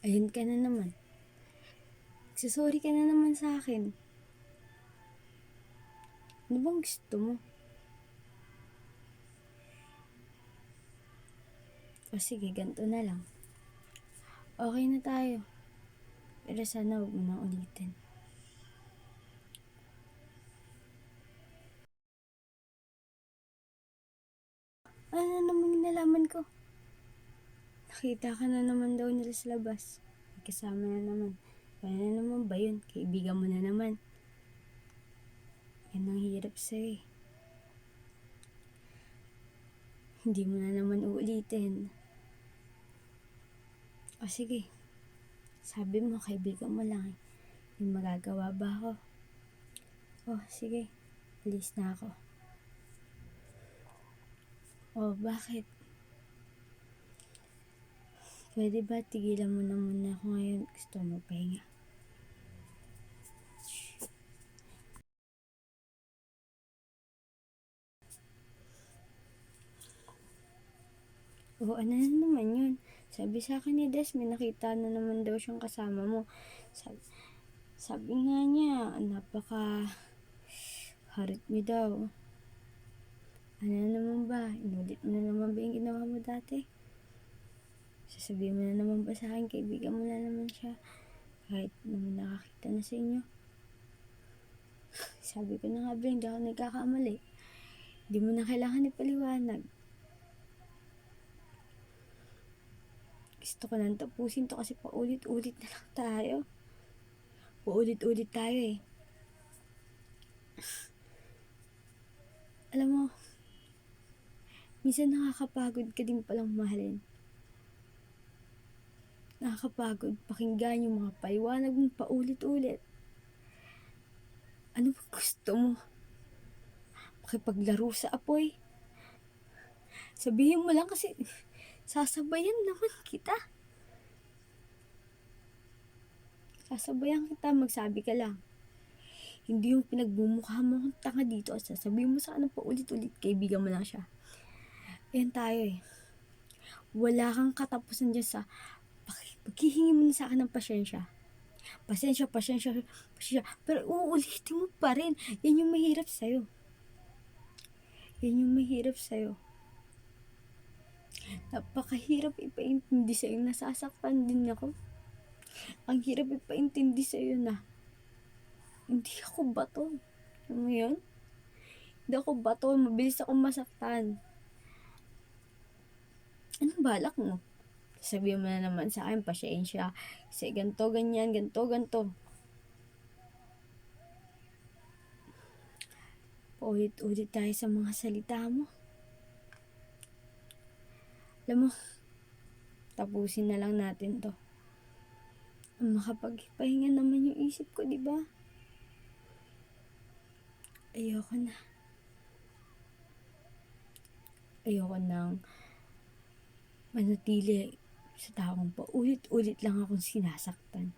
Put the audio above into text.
Ayun ka na naman. Nagsasorry ka na naman sa akin. Ano bang gusto mo? O sige, ganito na lang. Okay na tayo. Pero sana huwag mo na ulitin. Ano naman yung nalaman ko? Nakita ka na naman daw nila sa labas. Kasama na naman. Kaya na naman ba yun? Kaibigan mo na naman. Yan ang hirap sa'yo eh. Hindi mo na naman uulitin. O sige. Sabi mo, kaibigan mo lang eh. May magagawa ba ako? Oh, sige. Alis na ako. Oh, bakit? Pwede ba tigilan mo na muna ako ngayon? Gusto mo pahinga. Oo, ano na naman yun? Sabi sa akin ni Des, may nakita na naman daw siyang kasama mo. Sabi nga niya, napaka harit niyo daw. Ano na naman ba? Inulit mo na naman ba yung ginawa mo dati? Sasabihin mo na naman ba sa akin, kaibigan mo na naman siya? Kahit naman nakakita na sa inyo. Sabi ko na nga ba, hindi ako nagkakamali. Hindi mo na kailangan ipaliwanag. Gusto ko nang tapusin to kasi paulit-ulit na lang tayo. Paulit-ulit tayo eh. Alam mo, minsan nakakapagod ka din palang mahalin. Nakakapagod pakinggan yung mga paliwanag mong paulit-ulit. Ano ba gusto mo? Makipaglaro sa apoy? Sabihin mo lang kasi sasabayan naman kita. Sasabayan kita, magsabi ka lang. Hindi yung pinagbumukha mo akong tanga dito at sasabihin mo sa akin paulit-ulit, kaibigan mo lang siya. Ayan tayo eh. Wala kang katapusan dyan sa paghihingi mo na sa akin ng pasensya. Pasensya. Pero uulitin mo pa rin. Yan yung mahirap sa'yo. Yan yung mahirap sa'yo. Napakahirap ipaintindi sa'yo. Nasasaktan din ako. Ang hirap ipaintindi sa'yo na hindi ako bato. Alam mo yun? Hindi ako bato. Mabilis akong masaktan. Anong balak mo? Sabihin mo na naman sa akin, pasensya. Kasi ganto, ganyan, ganto. Paulit-ulit tayo sa mga salita mo. Alam mo, tapusin na lang natin to. Makapagpahinga naman yung isip ko, di ba? Ayoko na. Ayoko nang manatili sa taong paulit-ulit lang akong sinasaktan.